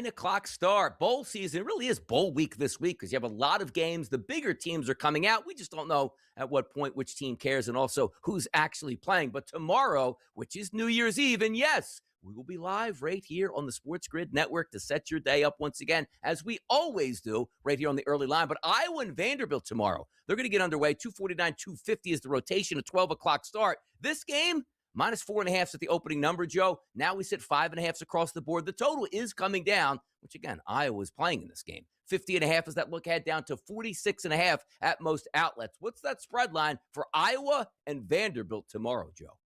9 o'clock start. Bowl season really is bowl week this week because you have a lot of games. The bigger teams are coming out. We just don't know at what point which team cares and also who's actually playing. But tomorrow, which is New Year's Eve, and yes, we will be live right here on the SportsGrid network to set your day up once again, as we always do right here on the early line. But Iowa and Vanderbilt tomorrow, they're going to get underway. 249, 250 is the rotation, a 12 o'clock start. This game, minus 4.5 at the opening number, Joe. Now we sit 5.5 across the board. The total is coming down, which again, Iowa is playing in this game. 50.5 is that look ahead down to 46.5 at most outlets. What's that spread line for Iowa and Vanderbilt tomorrow, Joe?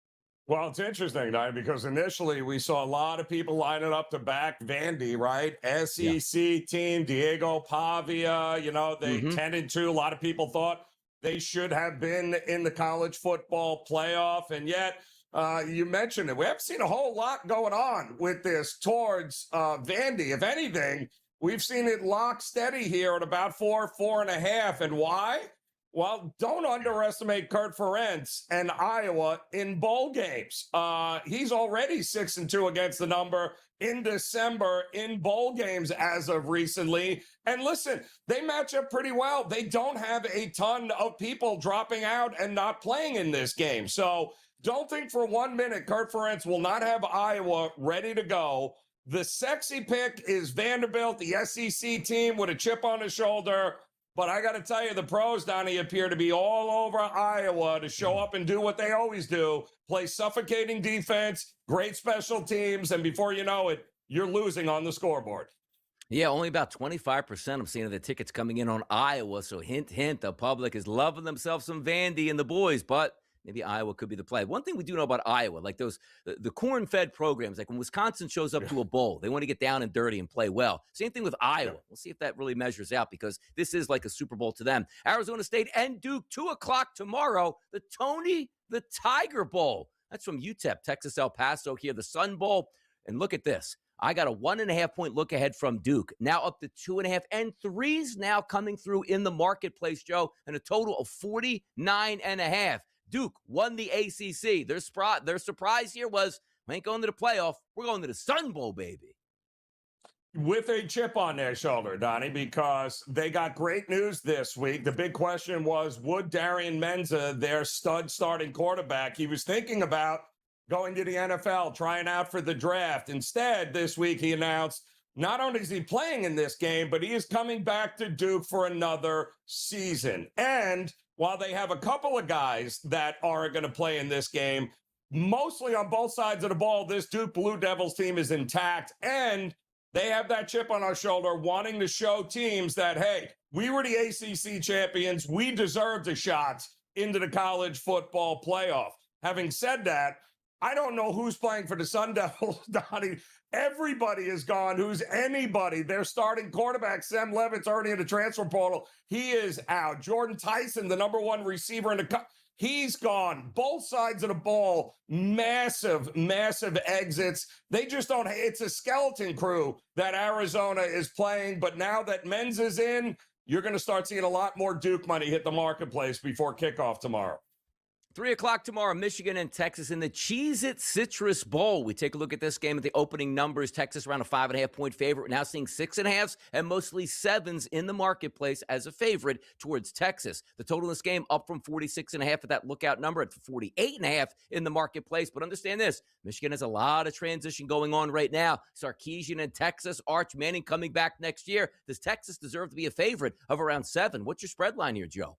Well, it's interesting, Don, because initially we saw a lot of people lining up to back Vandy, right? SEC team, Diego Pavia, they 10-2. A lot of people thought they should have been in the college football playoff. And yet, you mentioned it. We haven't seen a whole lot going on with this towards Vandy. If anything, we've seen it lock steady here at about 4.5. And why? Well, don't underestimate Kurt Ferentz and Iowa in bowl games. He's already 6-2 against the number in December in bowl games as of recently. And listen, they match up pretty well. They don't have a ton of people dropping out and not playing in this game. So don't think for 1 minute Kurt Ferentz will not have Iowa ready to go. The sexy pick is Vanderbilt, the SEC team with a chip on his shoulder. But I got to tell you, the pros, Donnie, appear to be all over Iowa to show up and do what they always do, play suffocating defense, great special teams, and before you know it, you're losing on the scoreboard. Yeah, only about 25% I'm seeing of the tickets coming in on Iowa. So hint, hint, the public is loving themselves some Vandy and the boys, but maybe Iowa could be the play. One thing we do know about Iowa, like the corn-fed programs, like when Wisconsin shows up to a bowl, they want to get down and dirty and play well. Same thing with Iowa. We'll see if that really measures out because this is like a Super Bowl to them. Arizona State and Duke, 2 o'clock tomorrow, the Tony the Tiger Bowl. That's from UTEP, Texas El Paso here, the Sun Bowl. And look at this. I got a 1.5-point look ahead from Duke, now up to 2.5, and 3's now coming through in the marketplace, Joe, and a total of 49.5. Duke won the ACC. Their surprise here was, we ain't going to the playoff. We're going to the Sun Bowl, baby. With a chip on their shoulder, Donnie, because they got great news this week. The big question was, would Darian Menza, their stud starting quarterback, he was thinking about going to the NFL, trying out for the draft. Instead, this week he announced not only is he playing in this game, but he is coming back to Duke for another season. And while they have a couple of guys that are going to play in this game, mostly on both sides of the ball, this Duke Blue Devils team is intact. And they have that chip on our shoulder wanting to show teams that, hey, we were the ACC champions. We deserved a shot into the college football playoff. Having said that, I don't know who's playing for the Sun Devils, Donnie. Everybody is gone. Who's anybody? Their starting quarterback, Sam Levitt's already in the transfer portal. He is out. Jordan Tyson, the number one receiver in the he's gone. Both sides of the ball, massive, massive exits. They just don't. It's a skeleton crew that Arizona is playing. But now that Menz is in, you're going to start seeing a lot more Duke money hit the marketplace before kickoff tomorrow. 3 o'clock tomorrow, Michigan and Texas in the Cheez-It Citrus Bowl. We take a look at this game at the opening numbers. Texas around a 5.5-point favorite. We're now seeing 6.5s and mostly 7s in the marketplace as a favorite towards Texas. The total in this game up from 46.5 at that lookout number at 48.5 in the marketplace. But understand this, Michigan has a lot of transition going on right now. Sarkisian in Texas, Arch Manning coming back next year. Does Texas deserve to be a favorite of around 7? What's your spread line here, Joe?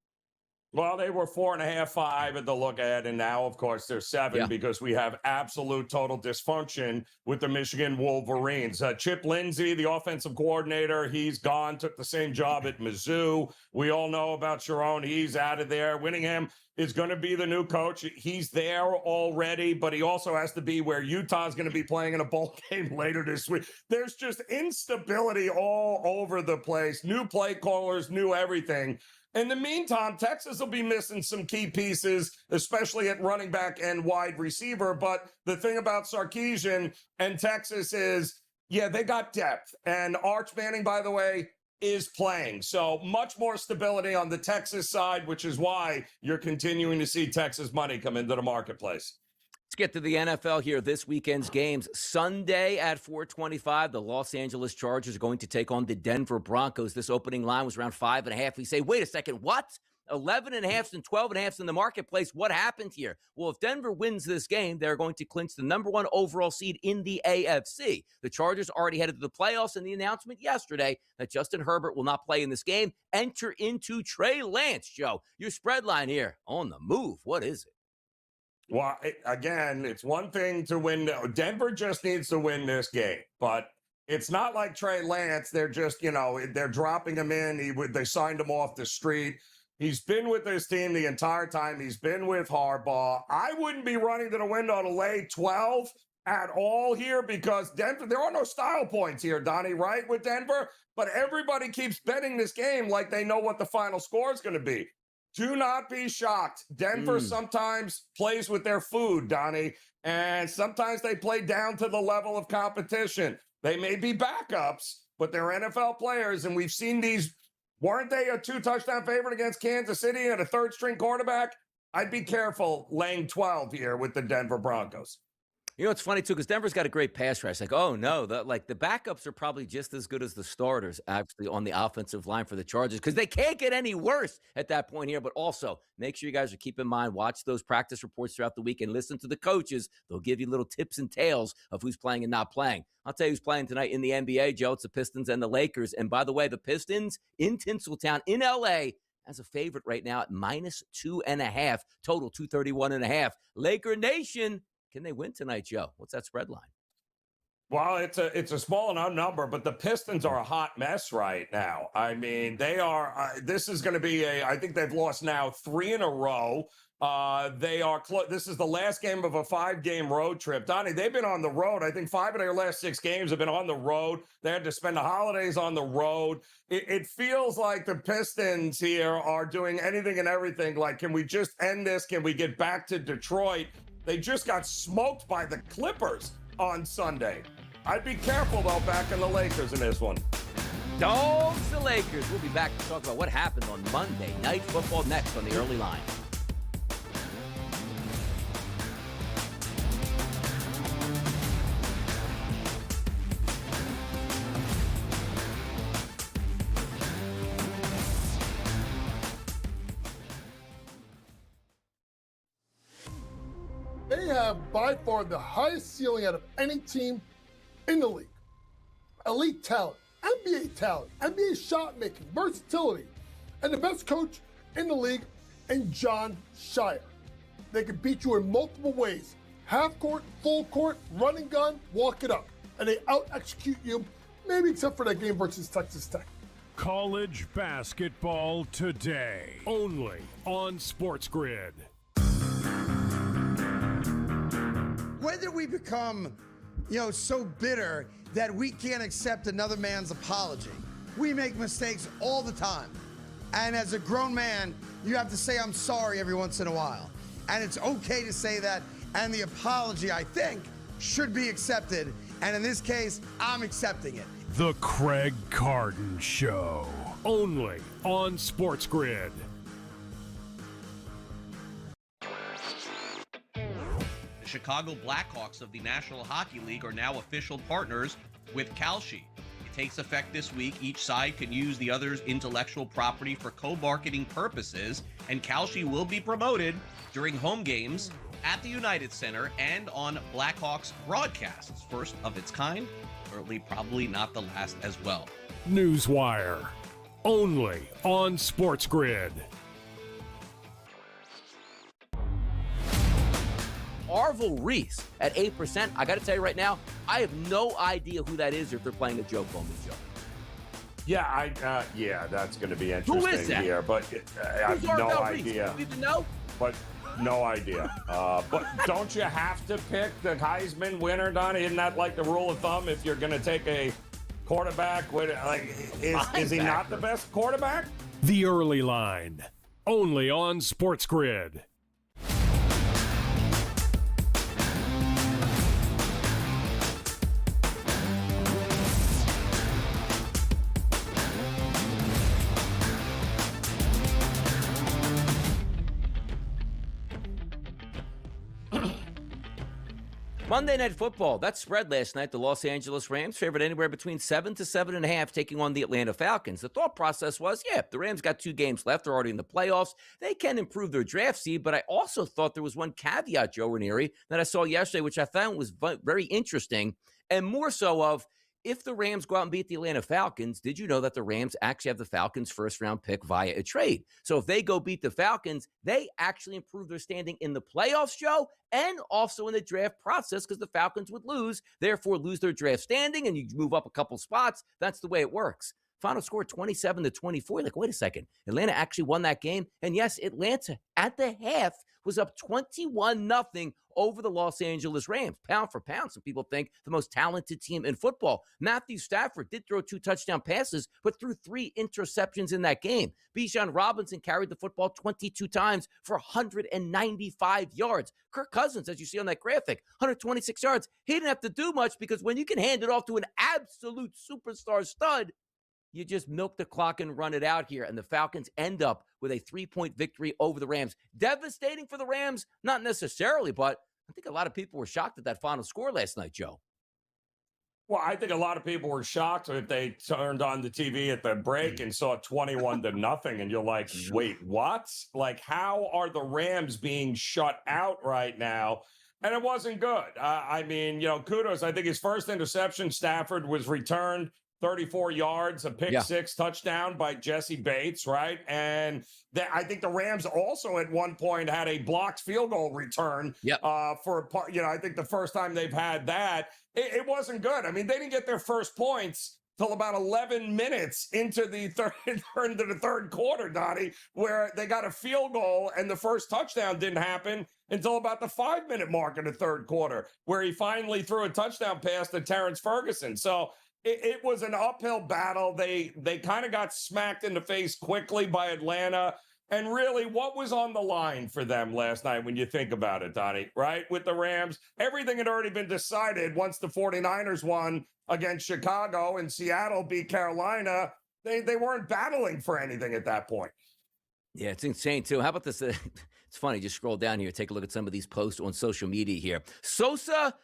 Well, they were 4.5, 5 at the look ahead, and now, of course, they're 7 because we have absolute total dysfunction with the Michigan Wolverines. Chip Lindsey, the offensive coordinator, he's gone, took the same job at Mizzou. We all know about Sharon. He's out of there. Whittingham is going to be the new coach. He's there already, but he also has to be where Utah's going to be playing in a bowl game later this week. There's just instability all over the place. New play callers, new everything. In the meantime, Texas will be missing some key pieces, especially at running back and wide receiver. But the thing about Sarkisian and Texas is, yeah, they got depth. And Arch Manning, by the way, is playing. So much more stability on the Texas side, which is why you're continuing to see Texas money come into the marketplace. Get to the NFL here. This weekend's games. Sunday at 4:25, the Los Angeles Chargers are going to take on the Denver Broncos. This opening line was around 5.5. We say, wait a second, what? 11.5 and 12.5 in the marketplace. What happened here? Well, if Denver wins this game, they're going to clinch the number 1 overall seed in the AFC. The Chargers already headed to the playoffs, and the announcement yesterday that Justin Herbert will not play in this game. Enter into Trey Lance, Joe. Your spread line here on the move. What is it? Well, again, it's one thing to win. Denver just needs to win this game, but it's not like Trey Lance. They're just, they're dropping him in. They signed him off the street. He's been with this team the entire time. He's been with Harbaugh. I wouldn't be running to the window to lay 12 at all here because Denver, there are no style points here, Donnie, right, with Denver? But everybody keeps betting this game like they know what the final score is going to be. Do not be shocked. Denver sometimes plays with their food, Donnie, and sometimes they play down to the level of competition. They may be backups, but they're NFL players, and we've seen these. Weren't they a 2-touchdown favorite against Kansas City and a third-string quarterback? I'd be careful laying 12 here with the Denver Broncos. You know, it's funny, too, because Denver's got a great pass rush. Like, oh, no, the backups are probably just as good as the starters, actually, on the offensive line for the Chargers, because they can't get any worse at that point here. But also, make sure you guys are keeping in mind, watch those practice reports throughout the week and listen to the coaches. They'll give you little tips and tales of who's playing and not playing. I'll tell you who's playing tonight in the NBA, Joe. It's the Pistons and the Lakers. And by the way, the Pistons in Tinseltown in L.A., as a favorite right now at -2.5, total 231.5. Laker Nation. Can they win tonight, Joe? What's that spread line? Well, it's a small enough number, but the Pistons are a hot mess right now. I mean, they are. This is going to be I think they've lost now 3 in a row. They are. This is the last game of a 5-game road trip. Donnie, they've been on the road. I think 5 of their last 6 games have been on the road. They had to spend the holidays on the road. It feels like the Pistons here are doing anything and everything. Like, can we just end this? Can we get back to Detroit? They just got smoked by the Clippers on Sunday. I'd be careful, though, back in the Lakers in this one. Dogs the Lakers. We'll be back to talk about what happened on Monday Night Football next on the early line. They have by far the highest ceiling out of any team in the league. Elite talent, NBA shot making, versatility, and the best coach in the league in John Shire. They can beat you in multiple ways. Half court, full court, running gun, walk it up. And they out-execute you, maybe except for that game versus Texas Tech. College basketball today, only on SportsGrid. When did we become, so bitter that we can't accept another man's apology? We make mistakes all the time. And as a grown man, you have to say, I'm sorry every once in a while. And it's okay to say that. And the apology, I think, should be accepted. And in this case, I'm accepting it. The Craig Carden Show, only on SportsGrid. The Chicago Blackhawks of the National Hockey League are now official partners with Kalshi. It takes effect this week. Each side can use the other's intellectual property for co-marketing purposes, and Kalshi will be promoted during home games at the United Center and on Blackhawks broadcasts. First of its kind, certainly probably not the last as well. Newswire, only on SportsGrid. Arvil Reese at 8%. I got to tell you right now, I have no idea who that is or if they're playing a joke on me, Joe. Yeah, that's going to be interesting Who is that? here, but I have no idea. Do you even know? But no idea. But don't you have to pick the Heisman winner, Donnie? Isn't that like the rule of thumb if you're going to take a quarterback? Is he not the best quarterback? The Early Line, only on SportsGrid. Monday Night Football, that spread last night. The Los Angeles Rams favored anywhere between 7 to 7.5, taking on the Atlanta Falcons. The thought process was, the Rams got 2 games left. They're already in the playoffs. They can improve their draft seed, but I also thought there was one caveat, Joe Ranieri, that I saw yesterday, which I found was very interesting, and more so of, if the Rams go out and beat the Atlanta Falcons, did you know that the Rams actually have the Falcons' first-round pick via a trade? So if they go beat the Falcons, they actually improve their standing in the playoffs, Joe, and also in the draft process, because the Falcons would lose, therefore lose their draft standing, and you move up a couple spots. That's the way it works. Final score 27 to 24. Like, wait a second. Atlanta actually won that game. And yes, Atlanta at the half was up 21-0 over the Los Angeles Rams. Pound for pound, some people think the most talented team in football. Matthew Stafford did throw 2 touchdown passes, but threw 3 interceptions in that game. Bijan Robinson carried the football 22 times for 195 yards. Kirk Cousins, as you see on that graphic, 126 yards. He didn't have to do much, because when you can hand it off to an absolute superstar stud, you just milk the clock and run it out here. And the Falcons end up with a 3-point victory over the Rams. Devastating for the Rams? Not necessarily, but I think a lot of people were shocked at that final score last night, Joe. Well, I think a lot of people were shocked if they turned on the TV at the break and saw 21 to nothing. And you're like, wait, what? Like, how are the Rams being shut out right now? And it wasn't good. I mean, kudos. I think his first interception, Stafford, was returned 34 yards, a pick six touchdown by Jesse Bates, right? And I think the Rams also at one point had a blocked field goal return for, I think the first time they've had that. It wasn't good. I mean, they didn't get their first points till about 11 minutes into the third quarter, Donnie, where they got a field goal and the first touchdown didn't happen until about the 5-minute mark in the third quarter, where he finally threw a touchdown pass to Terrence Ferguson. So it was an uphill battle. They kind of got smacked in the face quickly by Atlanta. And really, what was on the line for them last night when you think about it, Donnie, right? With the Rams, everything had already been decided once the 49ers won against Chicago and Seattle beat Carolina. They weren't battling for anything at that point. Yeah, it's insane, too. How about this? It's funny. Just scroll down here. Take a look at some of these posts on social media here. Sosa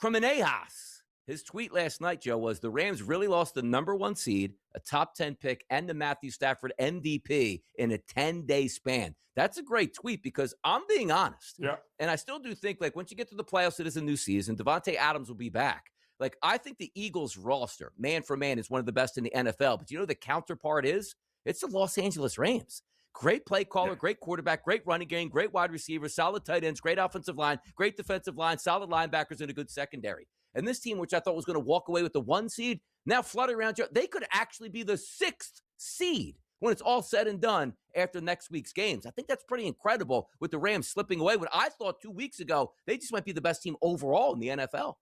Crimenejas. His tweet last night, Joe, was the Rams really lost the number 1 seed, a top 10 pick, and the Matthew Stafford MVP in a 10-day span. That's a great tweet, because I'm being honest. Yeah. And I still do think, like, once you get to the playoffs, it is a new season. Devontae Adams will be back. Like, I think the Eagles roster, man for man, is one of the best in the NFL. But you know the counterpart is? It's the Los Angeles Rams. Great play caller, great quarterback, great running game, great wide receiver, solid tight ends, great offensive line, great defensive line, solid linebackers, and a good secondary. And this team, which I thought was going to walk away with the 1 seed, now fluttering around, they could actually be the 6th seed when it's all said and done after next week's games. I think that's pretty incredible, with the Rams slipping away when I thought 2 weeks ago they just might be the best team overall in the NFL.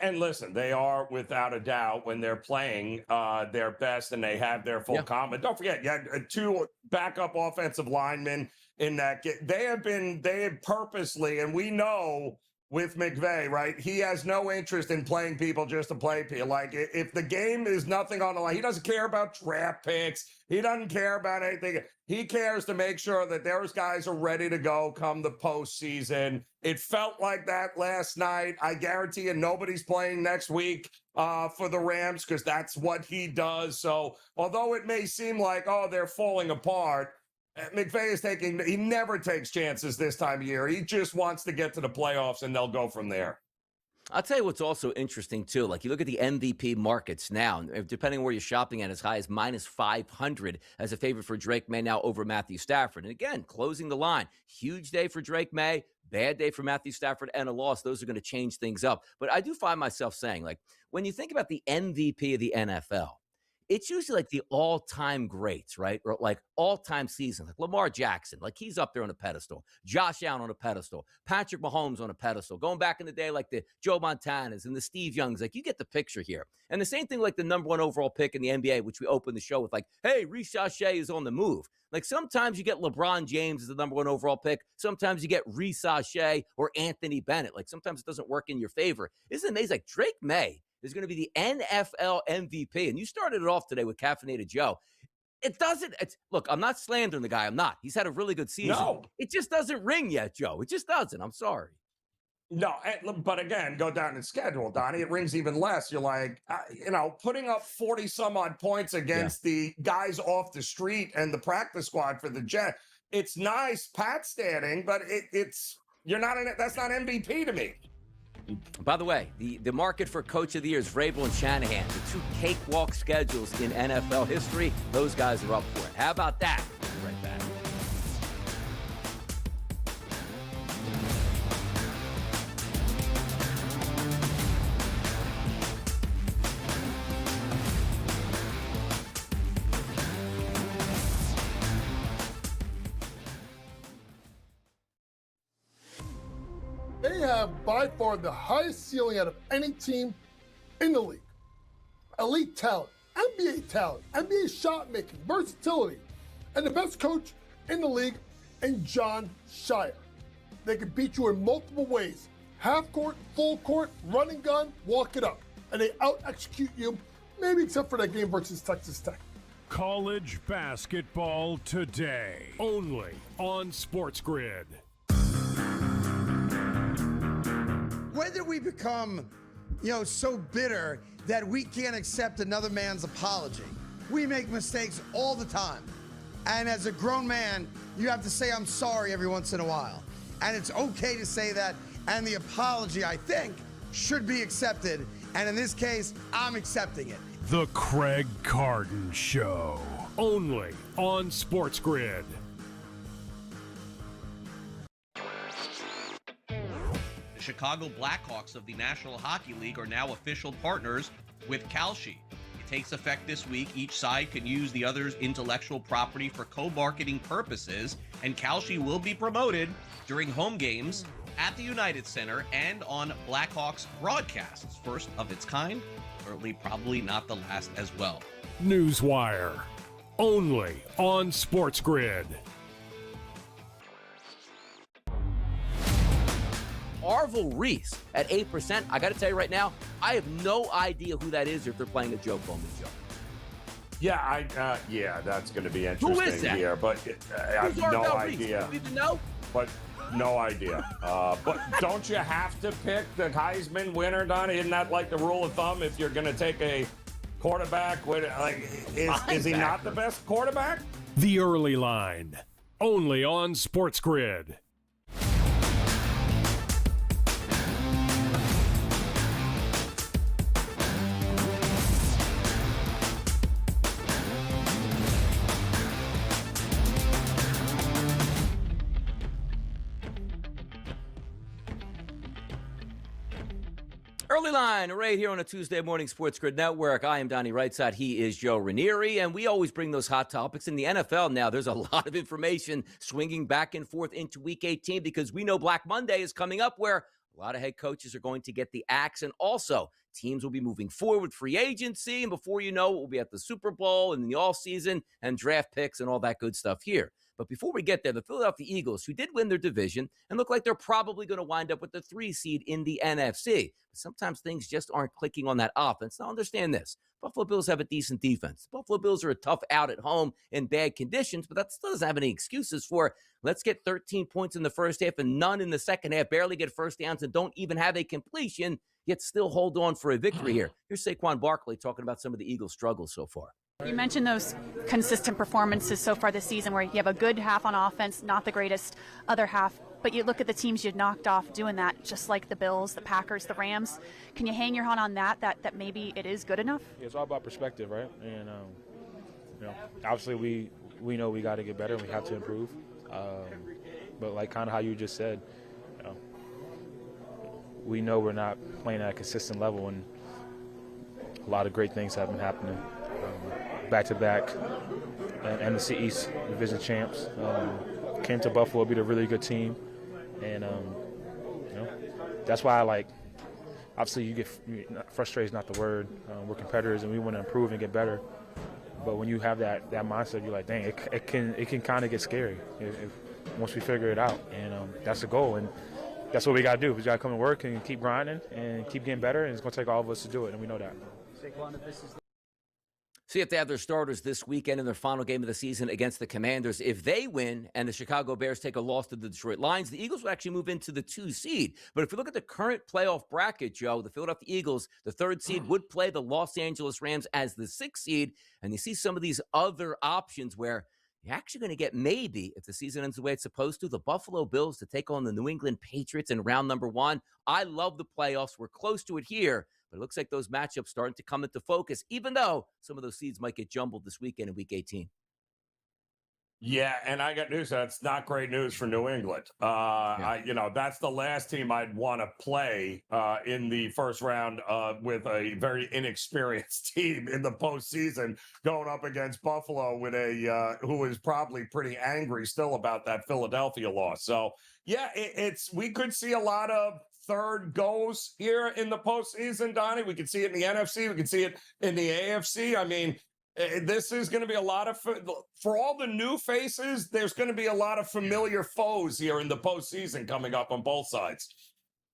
And listen, they are, without a doubt, when they're playing their best and they have their full complement. Don't forget, you had 2 backup offensive linemen in that game. They have purposely, and we know with McVay, right? He has no interest in playing people just to play people. Like, if the game is nothing on the line, he doesn't care about draft picks. He doesn't care about anything. He cares to make sure that those guys are ready to go come the postseason. It felt like that last night. I guarantee you nobody's playing next week for the Rams, because that's what he does. So although it may seem like, they're falling apart, McVay is he never takes chances this time of year. He just wants to get to the playoffs, and they'll go from there. I'll tell you what's also interesting, too. Like, you look at the MVP markets now, depending on where you're shopping at, as high as minus 500 as a favorite for Drake May now over Matthew Stafford. And again, closing the line. Huge day for Drake May, bad day for Matthew Stafford, and a loss. Those are going to change things up. But I do find myself saying, like, when you think about the MVP of the NFL, it's usually like the all-time greats, right? Or like all-time seasons, like Lamar Jackson, like he's up there on a pedestal. Josh Allen on a pedestal. Patrick Mahomes on a pedestal. Going back in the day, like the Joe Montanas and the Steve Youngs, like you get the picture here. And the same thing like the number 1 overall pick in the NBA, which we opened the show with, like, hey, Ricochet is on the move. Like sometimes you get LeBron James as the number 1 overall pick. Sometimes you get Ricochet or Anthony Bennett. Like sometimes it doesn't work in your favor. Isn't it amazing? Like Drake May is going to be the NFL MVP. And you started it off today with Caffeinated Joe. Look, I'm not slandering the guy. I'm not. He's had a really good season. No. It just doesn't ring yet, Joe. It just doesn't. I'm sorry. No, but again, go down and schedule, Donnie. It rings even less. You're like, putting up 40 some odd points against the guys off the street and the practice squad for the Jet. It's nice, Pat standing, but it's that's not MVP to me. By the way, the market for Coach of the Year is Vrabel and Shanahan, the two cakewalk schedules in NFL history. Those guys are up for it. How about that? We'll be right back. They have by far the highest ceiling out of any team in the league. Elite talent, NBA shot making, versatility, and the best coach in the league in John Shire. They can beat you in multiple ways: half court, full court, running gun, walk it up. And they out execute you, maybe except for that game versus Texas Tech. College basketball today, only on SportsGrid. Whether we become, so bitter that we can't accept another man's apology. We make mistakes all the time. And as a grown man, you have to say, I'm sorry every once in a while. And it's okay to say that. And the apology, I think, should be accepted. And in this case, I'm accepting it. The Craig Carden Show, only on SportsGrid. The Chicago Blackhawks of the National Hockey League are now official partners with Kalshi. It takes effect this week. Each side can use the other's intellectual property for co-marketing purposes, and Kalshi will be promoted during home games at the United Center and on Blackhawks broadcasts. First of its kind, certainly probably not the last as well. Newswire, only on SportsGrid. Arvel Reese at 8%. I got to tell you right now, I have no idea who that is if they're playing a Joe Coleman show. Yeah, that's going to be interesting. Who is that? Here, but I have no idea. You even know? But no idea. But don't you have to pick the Heisman winner, Donnie? Isn't that like the rule of thumb if you're going to take a quarterback? Is he not the best quarterback? The Early Line, only on SportsGrid. Early Line, right here on a Tuesday morning SportsGrid Network. I am Donnie Rightside. He is Joe Ranieri, and we always bring those hot topics. In the NFL now, there's a lot of information swinging back and forth into Week 18 because we know Black Monday is coming up where a lot of head coaches are going to get the axe, and also teams will be moving forward with free agency, and before you know it, we'll be at the Super Bowl and the offseason and draft picks and all that good stuff here. But before we get there, the Philadelphia Eagles, who did win their division and look like they're probably going to wind up with the 3 seed in the NFC. But sometimes things just aren't clicking on that offense. Now, understand this. Buffalo Bills have a decent defense. The Buffalo Bills are a tough out at home in bad conditions, but that still doesn't have any excuses for let's get 13 points in the first half and none in the second half, barely get first downs and don't even have a completion, yet still hold on for a victory here. Here's Saquon Barkley talking about some of the Eagles' struggles so far. You mentioned those consistent performances so far this season where you have a good half on offense, not the greatest other half, but you look at the teams you've knocked off doing that, just like the Bills, the Packers, the Rams. Can you hang your hat on that maybe it is good enough? It's all about perspective, right? And, obviously we know we got to get better and we have to improve. But like kind of how you just said, we know we're not playing at a consistent level, and a lot of great things have been happening. Back-to-back NFC East Division champs. Came to Buffalo, beat a really good team. And, that's why obviously you get frustrated is not the word. We're competitors and we want to improve and get better. But when you have that mindset, you're like, dang, it can kind of get scary once we figure it out. And that's the goal. And that's what we got to do. We got to come to work and keep grinding and keep getting better. And it's going to take all of us to do it, and we know that. See if they have their starters this weekend in their final game of the season against the Commanders. If they win and the Chicago Bears take a loss to the Detroit Lions, the Eagles will actually move into the 2 seed. But if you look at the current playoff bracket, Joe, the Philadelphia Eagles, the 3rd seed, would play the Los Angeles Rams as the 6th seed. And you see some of these other options where you're actually going to get, maybe, if the season ends the way it's supposed to, the Buffalo Bills to take on the New England Patriots in round number 1. I love the playoffs. We're close to it here. But it looks like those matchups starting to come into focus, even though some of those seeds might get jumbled this weekend in Week 18. Yeah, and I got news. That's not great news for New England. That's the last team I'd want to play in the first round with a very inexperienced team in the postseason, going up against Buffalo with a who is probably pretty angry still about that Philadelphia loss. So yeah, we could see a lot of third goes here in the postseason, Donnie. We can see it in the NFC. We can see it in the AFC. I mean, this is going to be a lot of, for all the new faces, there's going to be a lot of familiar foes here in the postseason coming up on both sides.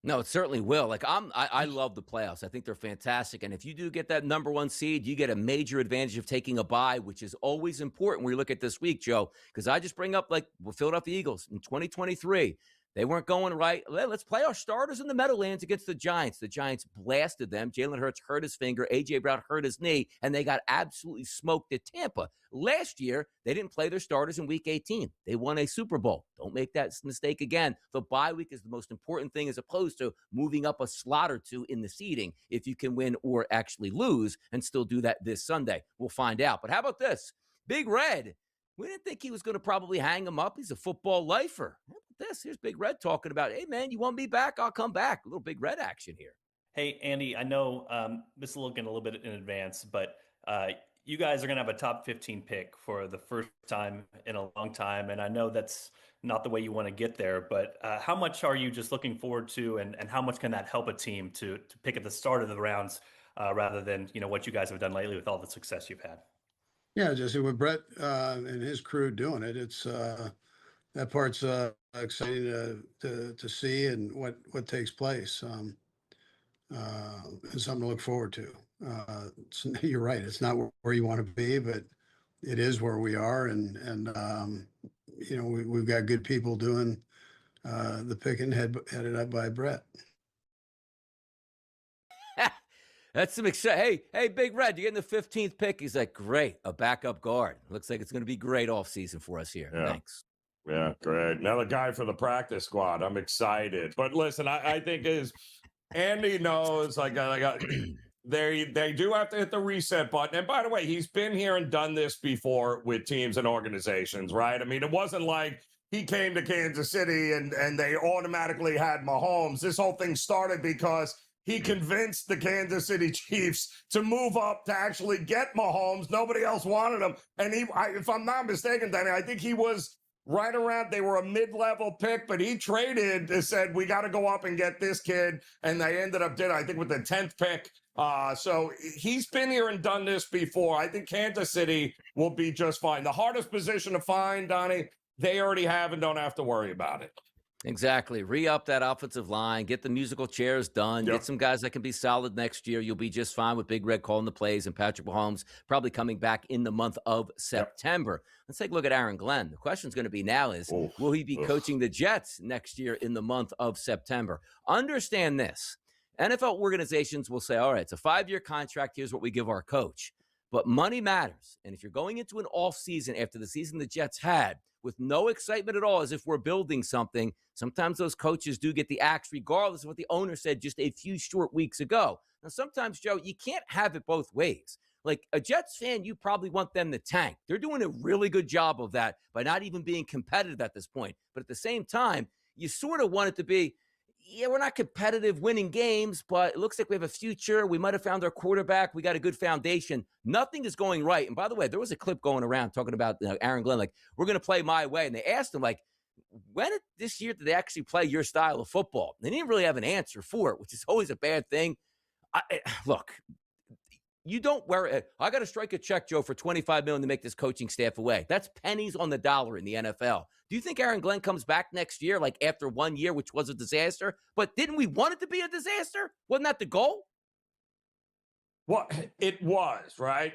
No, it certainly will. Like I love the playoffs. I think they're fantastic. And if you do get that number 1 seed, you get a major advantage of taking a bye, which is always important when we look at this week, Joe, because I just bring up like Philadelphia Eagles in 2023. They weren't going right. Let's play our starters in the Meadowlands against the Giants. The Giants blasted them. Jalen Hurts hurt his finger. A.J. Brown hurt his knee, and they got absolutely smoked at Tampa. Last year, they didn't play their starters in Week 18. They won a Super Bowl. Don't make that mistake again. The bye week is the most important thing as opposed to moving up a slot or 2 in the seeding if you can win or actually lose and still do that this Sunday. We'll find out. But how about this? Big Red. We didn't think he was going to probably hang him up. He's a football lifer. How about this? Here's Big Red talking about, hey, man, you want me back? I'll come back. A little Big Red action here. Hey, Andy, I know this is looking a little bit in advance, but you guys are going to have a top 15 pick for the first time in a long time. And I know that's not the way you want to get there, but how much are you just looking forward to and how much can that help a team to pick at the start of the rounds rather than, what you guys have done lately with all the success you've had? Yeah, Jesse, with Brett and his crew doing it, it's that part's exciting to see and what takes place. It's something to look forward to. You're right; it's not where you want to be, but it is where we are, and we've got good people doing the picking, headed up by Brett. That's some exciting. Hey, Big Red, you're getting the 15th pick. He's like, great, a backup guard. Looks like it's going to be great offseason for us here. Yeah. Thanks. Yeah, great. Another guy for the practice squad. I'm excited. But listen, I think Andy knows, they do have to hit the reset button. And by the way, he's been here and done this before with teams and organizations, right? I mean, it wasn't like he came to Kansas City and they automatically had Mahomes. This whole thing started because he convinced the Kansas City Chiefs to move up to actually get Mahomes. Nobody else wanted him. And if I'm not mistaken, Danny, I think he was right around, they were a mid-level pick, but he traded and said, we got to go up and get this kid. And they ended up I think, with the 10th pick. So he's been here and done this before. I think Kansas City will be just fine. The hardest position to find, Donnie, they already have and don't have to worry about it. Exactly. Re-up that offensive line, get the musical chairs done, get some guys that can be solid next year. You'll be just fine with Big Red calling the plays and Patrick Mahomes probably coming back in the month of September. Let's take a look at Aaron Glenn. The question's going to be now is, will he be coaching the Jets next year in the month of September? Understand this. NFL organizations will say, all right, it's a 5-year contract. Here's what we give our coach. But money matters. And if you're going into an off season after the season the Jets had, with no excitement at all, as if we're building something, sometimes those coaches do get the axe, regardless of what the owner said just a few short weeks ago. Now, sometimes, Joe, you can't have it both ways. Like a Jets fan, you probably want them to tank. They're doing a really good job of that by not even being competitive at this point. But at the same time, you sort of want it to be, yeah, we're not competitive winning games, but it looks like we have a future. We might have found our quarterback. We got a good foundation. Nothing is going right. And by the way, there was a clip going around talking about Aaron Glenn, like, we're going to play my way. And they asked him, like, this year did they actually play your style of football? They didn't really have an answer for it, which is always a bad thing. Look, you don't worry. I got to strike a check, Joe, for $25 million to make this coaching staff away. That's pennies on the dollar in the NFL. Do you think Aaron Glenn comes back next year, like after 1 year, which was a disaster? But didn't we want it to be a disaster? Wasn't that the goal? Well, it was, right?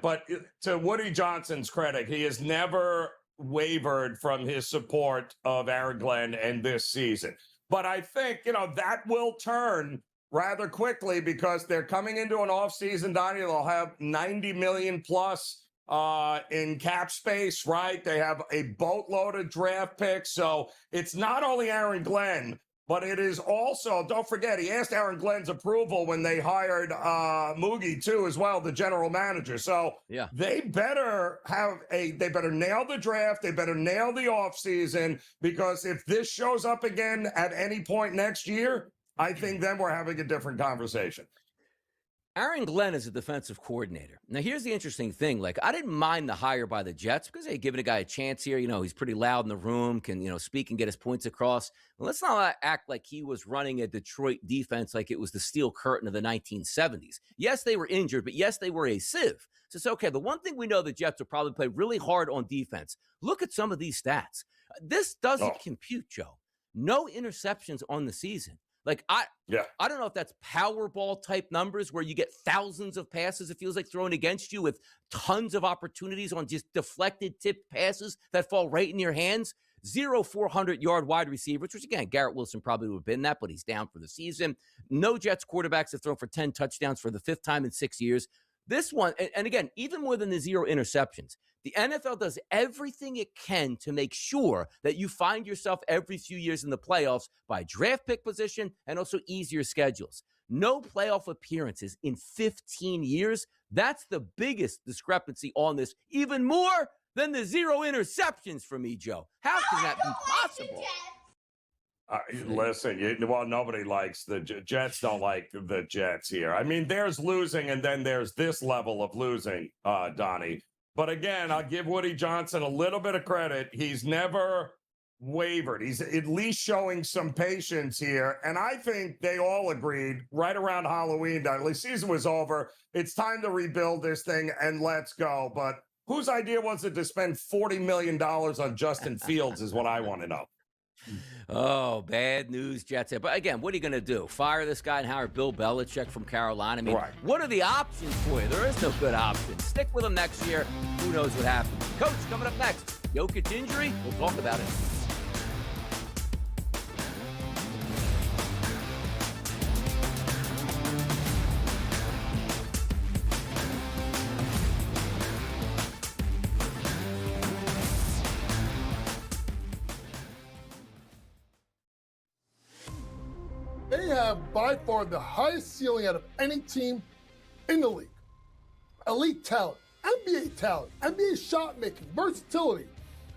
But to Woody Johnson's credit, he has never wavered from his support of Aaron Glenn and this season. But I think, that will turn rather quickly because they're coming into an offseason, Donnie. They'll have $90 million plus in cap space, right? They have a boatload of draft picks. So it's not only Aaron Glenn, but it is also, don't forget, he asked Aaron Glenn's approval when they hired Moogie, too, as well, the general manager. So yeah, they better nail the draft. They better nail the offseason, because if this shows up again at any point next year, I think then we're having a different conversation. Aaron Glenn is a defensive coordinator. Now, here's the interesting thing. Like, I didn't mind the hire by the Jets because they giving a guy a chance here. He's pretty loud in the room, can, speak and get his points across. Well, let's not act like he was running a Detroit defense like it was the steel curtain of the 1970s. Yes, they were injured, but yes, they were a sieve. So it's okay. The one thing we know the Jets will probably play really hard on defense. Look at some of these stats. This doesn't compute, Joe. No interceptions on the season. Like, I don't know if that's Powerball type numbers where you get thousands of passes, it feels like, thrown against you with tons of opportunities on just deflected tipped passes that fall right in your hands. 0 400-yard wide receivers, which, again, Garrett Wilson probably would have been that, but he's down for the season. No Jets quarterbacks have thrown for 10 touchdowns for the 5th time in 6 years. This one, and again, even more than the 0 interceptions, the NFL does everything it can to make sure that you find yourself every few years in the playoffs by draft pick position and also easier schedules. No playoff appearances in 15 years. That's the biggest discrepancy on this, even more than the 0 interceptions for me, Joe. How can that be possible? Listen, nobody likes the Jets. Don't like the Jets here. I mean, there's losing, and then there's this level of losing, Donnie. But again, I'll give Woody Johnson a little bit of credit. He's never wavered. He's at least showing some patience here. And I think they all agreed right around Halloween, the season was over. It's time to rebuild this thing and let's go. But whose idea was it to spend $40 million on Justin Fields is what I want to know. Oh, bad news, Jets. But again, what are you going to do? Fire this guy and hire Bill Belichick from Carolina? I mean, What are the options for you? There is no good option. Stick with him next year. Who knows what happens? Coach, coming up next. Jokic injury? We'll talk about it. They have by far the highest ceiling out of any team in the league. Elite talent, NBA shot making, versatility,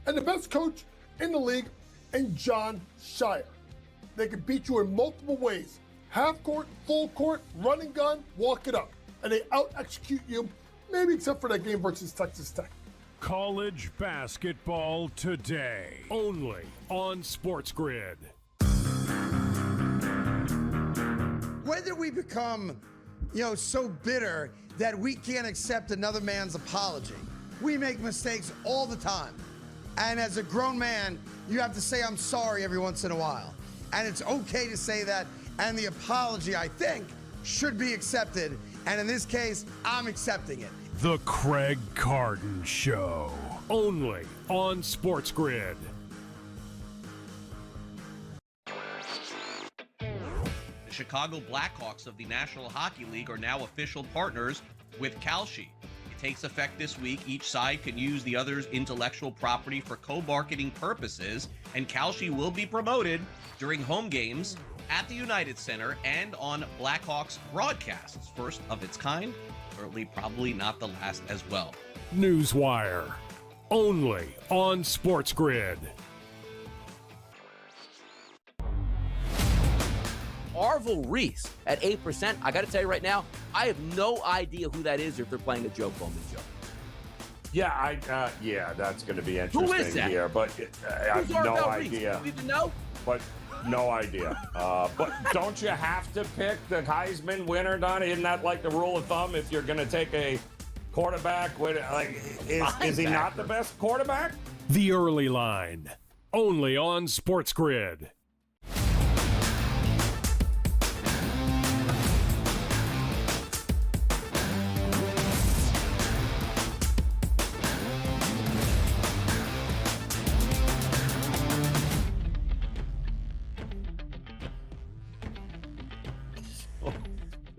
and the best coach in the league in John Shire. They can beat you in multiple ways: half court, full court, running gun, walk it up. And they out-execute you, maybe except for that game versus Texas Tech. College basketball today, only on SportsGrid. Whether we become, so bitter that we can't accept another man's apology. We make mistakes all the time. And as a grown man, you have to say, I'm sorry every once in a while. And it's okay to say that. And the apology, I think, should be accepted. And in this case, I'm accepting it. The Craig Carton Show, only on SportsGrid. The Chicago Blackhawks of the National Hockey League are now official partners with Kalshi. It takes effect this week. Each side can use the other's intellectual property for co-marketing purposes, and Kalshi will be promoted during home games at the United Center and on Blackhawks broadcasts. First of its kind, certainly probably not the last as well. Newswire, only on SportsGrid. Arvil Reese at 8%. I got to tell you right now, I have no idea who that is or if they're playing a Joe Coleman joke. Yeah, that's going to be interesting. Who is that? Here, but I have no idea. Do you even know? But no idea. But don't you have to pick the Heisman winner, Donnie? Isn't that like the rule of thumb if you're going to take a quarterback? Is he not the best quarterback? The Early Line, only on SportsGrid.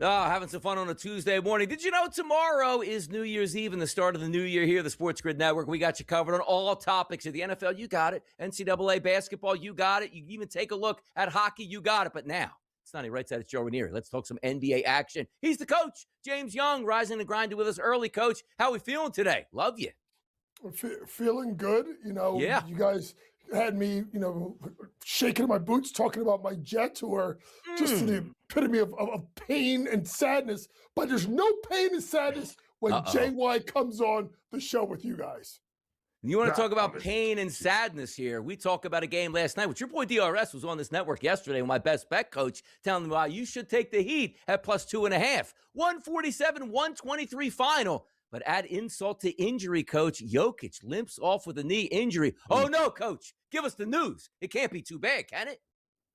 Oh, having some fun on a Tuesday morning. Did you know tomorrow is New Year's Eve and the start of the new year here, the SportsGrid Network? We got you covered on all topics of the NFL. You got it. NCAA basketball, you got it. You can even take a look at hockey, you got it. But now, it's not right side, it's Joe Ranieri. Let's talk some NBA action. He's the coach, James Young, rising and grinding with us early. Coach, how we feeling today? Love you. Feeling good. Yeah. You guys had me, shaking my boots, talking about my Jets, who are just the epitome of pain and sadness. But there's no pain and sadness when JY comes on the show with you guys. You want to talk about pain and sadness here? We talk about a game last night, which your boy DRS was on this network yesterday with my best bet coach, telling me why you should take the Heat at +2.5. 147-123 final. But add insult to injury, Coach. Jokic limps off with a knee injury. Oh, no, Coach. Give us the news. It can't be too bad, can it?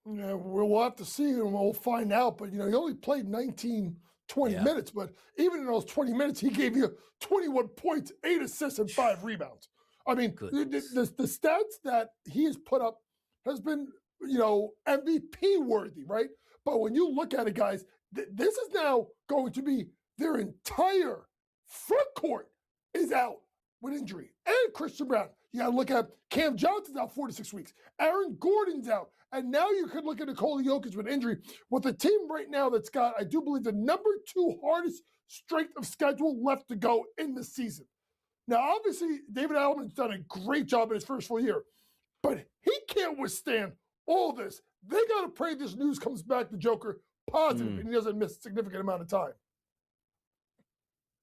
Yeah, we'll have to see and we'll find out. But, he only played 19, 20 minutes. But even in those 20 minutes, he gave you 21 points, 8 assists, and 5 rebounds. I mean, the stats that he has put up has been, MVP worthy, right? But when you look at it, guys, this is now going to be their entire front court is out with injury. And Christian Brown. You got to look at Cam Johnson's out 4 to 6 weeks. Aaron Gordon's out. And now you could look at Nikola Jokic with injury. With a team right now that's got, I do believe, the number 2 hardest strength of schedule left to go in the season. Now, obviously, David Allen's done a great job in his first full year. But he can't withstand all this. They got to pray this news comes back to Joker positive and he doesn't miss a significant amount of time.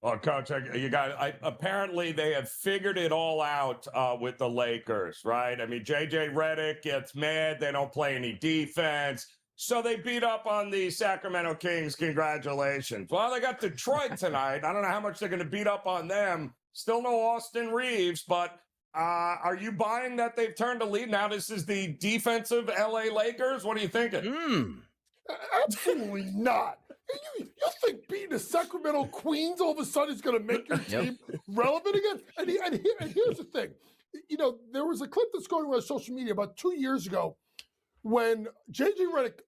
Well, Coach, apparently they have figured it all out with the Lakers, right? I mean, JJ Redick gets mad. They don't play any defense. So they beat up on the Sacramento Kings. Congratulations. Well, they got Detroit tonight. I don't know how much they're going to beat up on them. Still no Austin Reeves, but are you buying that they've turned a lead? Now this is the defensive LA Lakers? What are you thinking? Absolutely not. You think beating the Sacramento Queens all of a sudden is going to make your team relevant again? And here's the thing. There was a clip that's going around social media about 2 years ago when JJ Redick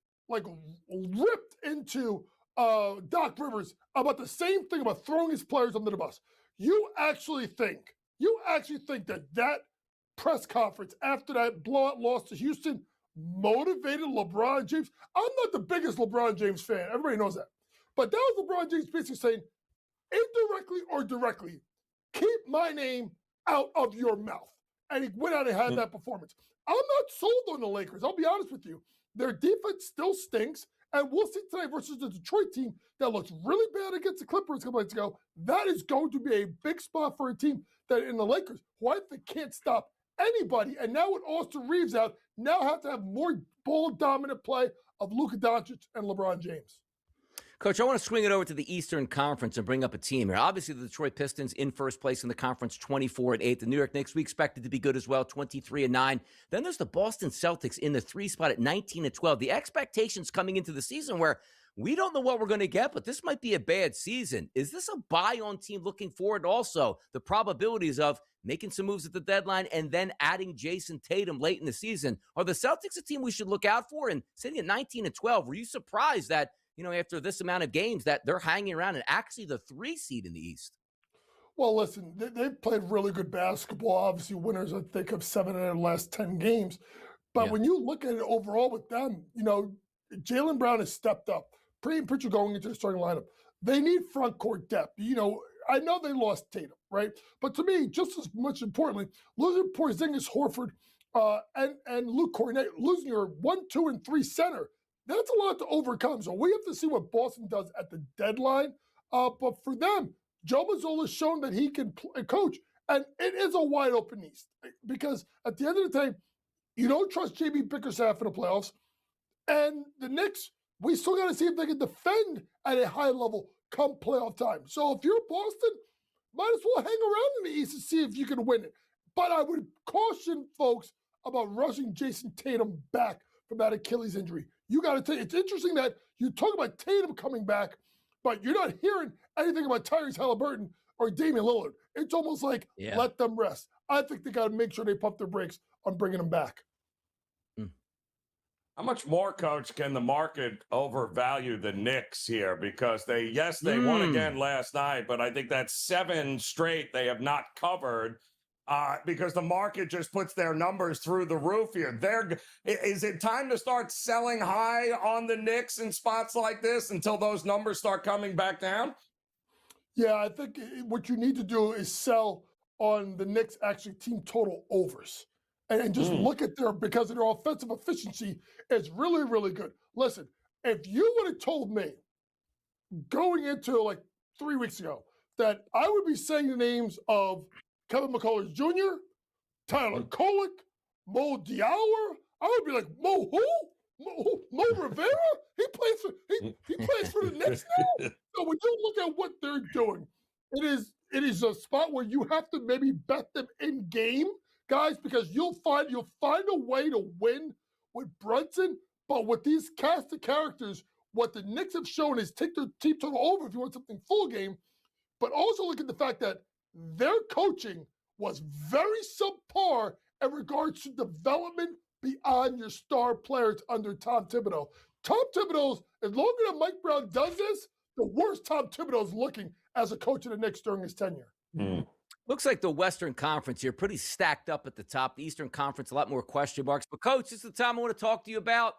ripped into Doc Rivers about the same thing about throwing his players under the bus. You actually think that press conference after that blowout loss to Houston motivated LeBron James? I'm not the biggest LeBron James fan. Everybody knows that. But that was LeBron James basically saying, indirectly or directly, keep my name out of your mouth. And he went out and had that performance. I'm not sold on the Lakers. I'll be honest with you. Their defense still stinks. And we'll see tonight versus the Detroit team that looks really bad against the Clippers a couple nights ago. That is going to be a big spot for a team that in the Lakers, who I think can't stop anybody. And now with Austin Reeves out, now have to have more ball-dominant play of Luka Doncic and LeBron James. Coach, I want to swing it over to the Eastern Conference and bring up a team here. Obviously, the Detroit Pistons in first place in the conference, 24-8. The New York Knicks, we expected to be good as well, 23-9. Then there's the Boston Celtics in the 3 spot at 19-12. The expectations coming into the season where we don't know what we're going to get, but this might be a bad season. Is this a buy-on team looking forward? Also, the probabilities of making some moves at the deadline and then adding Jason Tatum late in the season. Are the Celtics a team we should look out for? And sitting at 19-12, were you surprised that, after this amount of games that they're hanging around and actually the 3 seed in the East? Well, listen, they've played really good basketball. Obviously, winners, I think, of 7 of their last 10 games. But when you look at it overall with them, Jaylen Brown has stepped up. Pretty Pritchard going into the starting lineup. They need front court depth. I know they lost Tatum, right? But to me, just as much importantly, losing Porzingis, Horford, and Luke Cornet, losing your 1, 2, and 3 center, that's a lot to overcome. So we have to see what Boston does at the deadline. But for them, Joe Mazzola has shown that he can coach. And it is a wide open East. Because at the end of the day, you don't trust J.B. Bickerstaff in the playoffs. And the Knicks, we still got to see if they can defend at a high level come playoff time. So if you're Boston, might as well hang around in the East and see if you can win it. But I would caution folks about rushing Jason Tatum back from that Achilles injury. You got to take. It's interesting that you talk about Tatum coming back, but you're not hearing anything about Tyrese Halliburton or Damian Lillard. It's almost like let them rest. I think they got to make sure they pump their brakes on bringing them back. How much more, Coach, can the market overvalue the Knicks here? Because they won again last night, but I think that's 7 straight they have not covered because the market just puts their numbers through the roof here. Is it time to start selling high on the Knicks in spots like this until those numbers start coming back down? Yeah, I think what you need to do is sell on the Knicks actually team total overs. And just look at because their offensive efficiency is really, really good. Listen, if you would have told me going into like 3 weeks ago that I would be saying the names of Kevin McCullers Jr., Tyler Kolek, Mo Diawara, I would be like, Mo who? Mo Rivera? He plays for the Knicks now? So when you look at what they're doing, it is a spot where you have to maybe bet them in game, guys, because you'll find a way to win with Brunson, but with these cast of characters, what the Knicks have shown is take their team total over if you want something full game, but also look at the fact that their coaching was very subpar in regards to development beyond your star players under Tom Thibodeau. Tom Thibodeau's, as long as Mike Brown does this, the worse Tom Thibodeau's looking as a coach of the Knicks during his tenure. Looks like the Western Conference here pretty stacked up at the top. The Eastern Conference, a lot more question marks. But, Coach, this is the time I want to talk to you about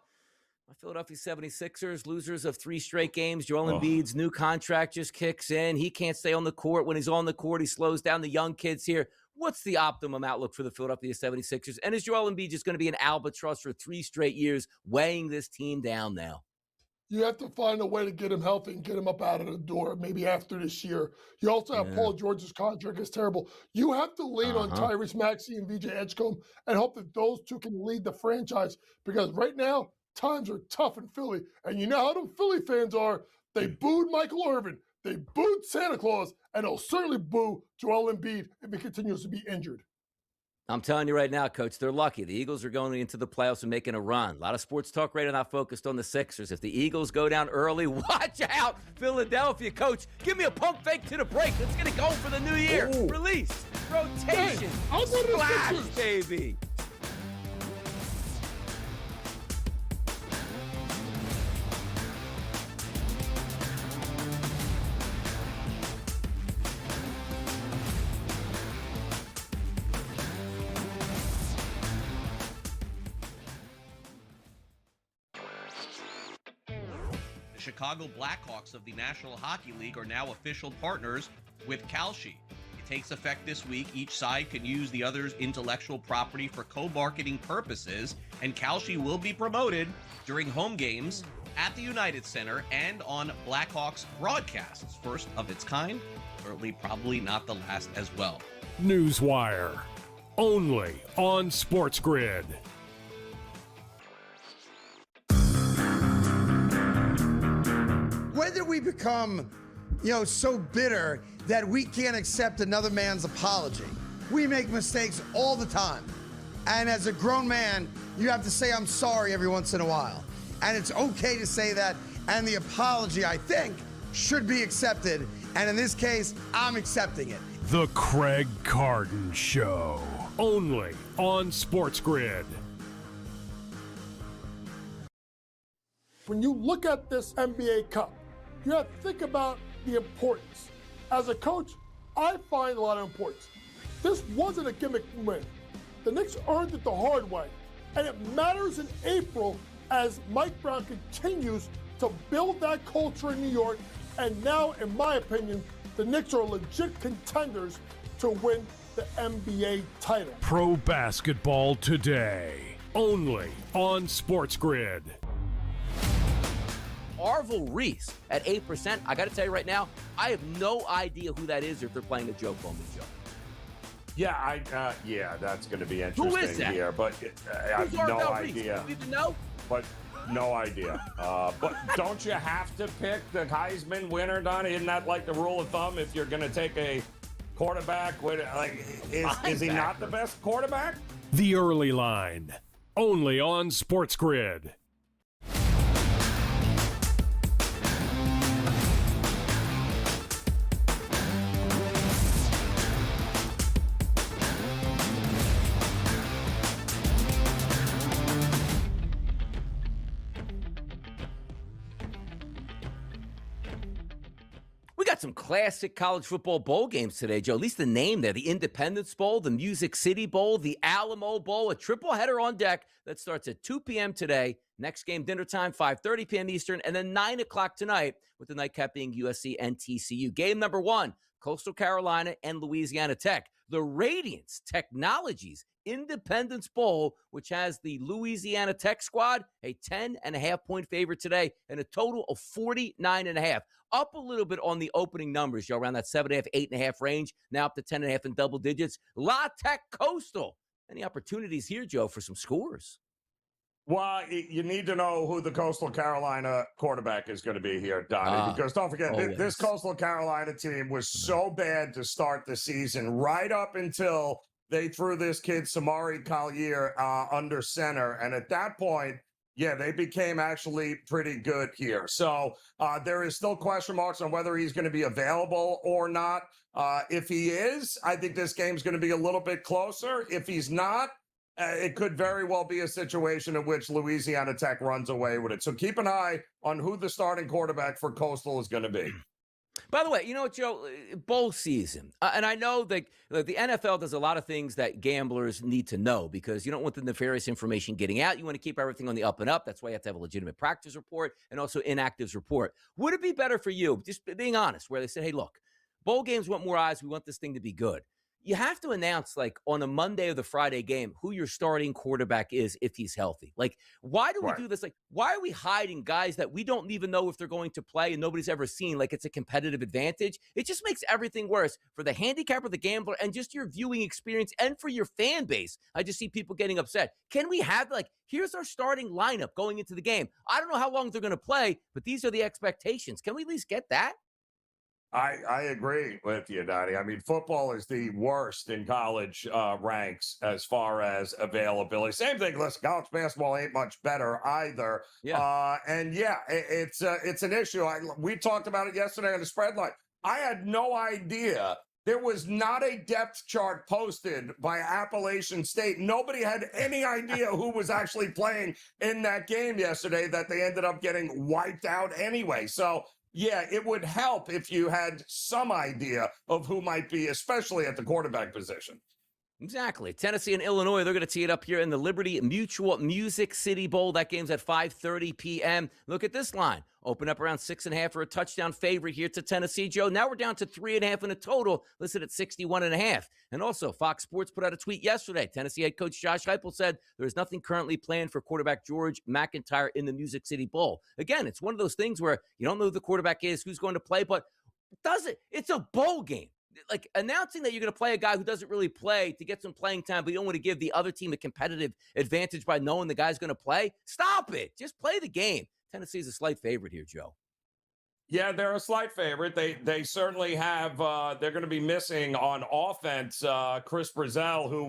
my Philadelphia 76ers, losers of 3 straight games. Joel Embiid's new contract just kicks in. He can't stay on the court. When he's on the court, he slows down the young kids here. What's the optimum outlook for the Philadelphia 76ers? And is Joel Embiid just going to be an albatross for 3 straight years, weighing this team down now? You have to find a way to get him healthy and get him up out of the door maybe after this year. You also have Paul George's contract is terrible. You have to lean on Tyrese Maxey and VJ Edgecombe and hope that those two can lead the franchise because right now, times are tough in Philly. And you know how them Philly fans are. They booed Michael Irvin. They booed Santa Claus. And they'll certainly boo Joel Embiid if he continues to be injured. I'm telling you right now, Coach, they're lucky. The Eagles are going into the playoffs and making a run. A lot of sports talk radio not focused on the Sixers. If the Eagles go down early, watch out, Philadelphia. Coach, give me a pump fake to the break. Let's get it going for the new year. Release, rotation, splash, baby. The Chicago Blackhawks of the National Hockey League are now official partners with Kalshi. It takes effect this week. Each side can use the other's intellectual property for co-marketing purposes, and Kalshi will be promoted during home games at the United Center and on Blackhawks broadcasts. First of its kind, certainly probably not the last as well. Newswire, only on SportsGrid. When did we become, so bitter that we can't accept another man's apology? We make mistakes all the time. And as a grown man, you have to say, I'm sorry every once in a while. And it's okay to say that. And the apology, I think, should be accepted. And in this case, I'm accepting it. The Craig Carden Show, only on SportsGrid. When you look at this NBA Cup, you have to think about the importance. As a coach, I find a lot of importance. This wasn't a gimmick win. The Knicks earned it the hard way. And it matters in April as Mike Brown continues to build that culture in New York. And now, in my opinion, the Knicks are legit contenders to win the NBA title. Pro basketball today, only on SportsGrid. Arvil Reese at 8%. I got to tell you right now, I have no idea who that is or if they're playing a joke on me, Joe. Yeah, that's going to be interesting Who is that? here, but I have no idea. You even know? But no idea. But don't you have to pick the Heisman winner, Donnie? Isn't that like the rule of thumb if you're going to take a quarterback? Is he not the best quarterback? The Early Line, only on SportsGrid. got some classic college football bowl games today, Joe. At least the name there, the Independence Bowl, the Music City Bowl, the Alamo Bowl, a triple header on deck that starts at 2 p.m. today. Next game, dinner time, 5:30 p.m. Eastern, and then 9 o'clock tonight, with the nightcap being USC and TCU. Game number 1, Coastal Carolina and Louisiana Tech. The Radiance Technologies Independence Bowl, which has the Louisiana Tech squad, a 10.5-point favorite today, and a total of 49.5. Up a little bit on the opening numbers, Joe, around that 7.5, 8.5 range, now up to 10.5 in double digits. La Tech Coastal. Any opportunities here, Joe, for some scores? Well, you need to know who the Coastal Carolina quarterback is going to be here, Donnie, because don't forget, this Coastal Carolina team was so bad to start the season, right up until they threw this kid, Samari Collier, under center. And at that point, yeah, they became actually pretty good here. So there is still question marks on whether he's going to be available or not. If he is, I think this game's going to be a little bit closer. If he's not, it could very well be a situation in which Louisiana Tech runs away with it. So keep an eye on who the starting quarterback for Coastal is going to be. By the way, you know what, Joe? Bowl season. And I know that the NFL does a lot of things that gamblers need to know, because you don't want the nefarious information getting out. You want to keep everything on the up and up. That's why you have to have a legitimate practice report and also inactives report. Would it be better for you, just being honest, where they say, hey, look, bowl games want more eyes. We want this thing to be good. You have to announce, like, on a Monday or the Friday game, who your starting quarterback is if he's healthy. Like, why do we do this? Like, why are we hiding guys that we don't even know if they're going to play and nobody's ever seen? Like, it's a competitive advantage. It just makes everything worse for the handicapper, the gambler, and just your viewing experience, and for your fan base. I just see people getting upset. Can we have, like, here's our starting lineup going into the game. I don't know how long they're going to play, but these are the expectations. Can we at least get that? I agree with you, Donnie. I mean, football is the worst in college ranks as far as availability. Same thing. Listen, college basketball ain't much better either. Yeah. It's an issue. We talked about it yesterday on the Spreadline. I had no idea there was not a depth chart posted by Appalachian State. Nobody had any idea who was actually playing in that game yesterday, that they ended up getting wiped out anyway. So, yeah, it would help if you had some idea of who might be, especially at the quarterback position. Exactly. Tennessee and Illinois, they're going to tee it up here in the Liberty Mutual Music City Bowl. That game's at 5:30 p.m. Look at this line. Open up around 6.5 for a touchdown favorite here to Tennessee, Joe. Now we're down to 3.5 in a total, listed at 61.5. And also, Fox Sports put out a tweet yesterday. Tennessee head coach Josh Heupel said there is nothing currently planned for quarterback George McIntyre in the Music City Bowl. Again, it's one of those things where you don't know who the quarterback is, who's going to play, but it's a bowl game. Like, announcing that you're going to play a guy who doesn't really play to get some playing time, but you don't want to give the other team a competitive advantage by knowing the guy's going to play. Stop it. Just play the game. Tennessee's a slight favorite here, Joe. Yeah, they're a slight favorite. They certainly have. They're going to be missing on offense Chris Brazell, who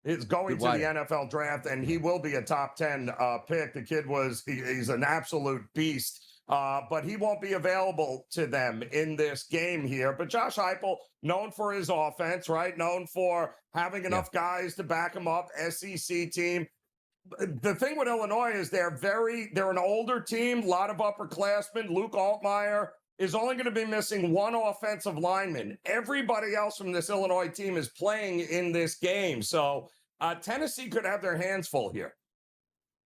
is going to the NFL draft, and he will be a top 10 pick. The kid he's an absolute beast. But he won't be available to them in this game here. But Josh Heupel, known for his offense, right? Known for having enough guys to back him up, SEC team. The thing with Illinois is they're an older team, a lot of upperclassmen. Luke Altmaier is only going to be missing one offensive lineman. Everybody else from this Illinois team is playing in this game. So Tennessee could have their hands full here.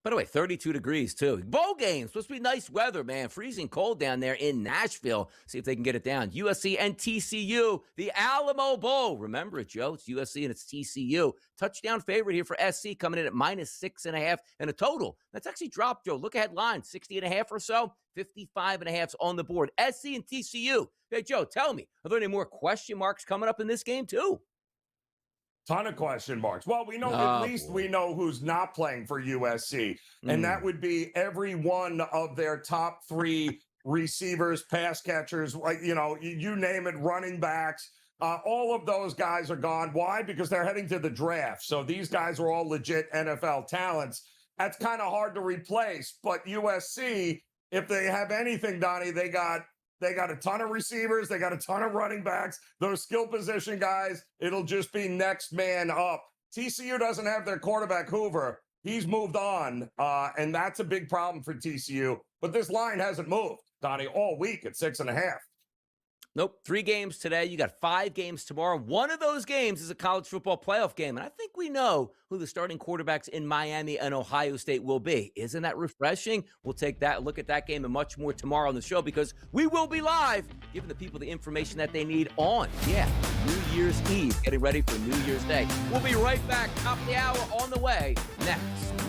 By the way, 32 degrees, too. Bowl games. Supposed to be nice weather, man. Freezing cold down there in Nashville. See if they can get it down. USC and TCU, the Alamo Bowl. Remember it, Joe. It's USC and it's TCU. Touchdown favorite here for SC, coming in at -6.5 and a total. That's actually dropped, Joe. Look ahead line, 60.5 or so. 55.5's on the board. SC and TCU. Hey, Joe, tell me, are there any more question marks coming up in this game, too? Ton of question marks. Well, we know at least we know who's not playing for USC, and that would be every one of their top 3 receivers, pass catchers, like, you name it, running backs. All of those guys are gone. Why? Because they're heading to the draft. So these guys are all legit NFL talents. That's kind of hard to replace. But USC, if they have anything, Donnie, they got a ton of receivers. They got a ton of running backs. Those skill position guys, it'll just be next man up. TCU doesn't have their quarterback, Hoover. He's moved on, and that's a big problem for TCU. But this line hasn't moved, Donnie, all week at 6.5. Nope. 3 games today. You got 5 games tomorrow. One of those games is a college football playoff game. And I think we know who the starting quarterbacks in Miami and Ohio State will be. Isn't that refreshing? We'll take that look at that game and much more tomorrow on the show because we will be live giving the people the information that they need on, New Year's Eve, getting ready for New Year's Day. We'll be right back. Top of the hour on the way next.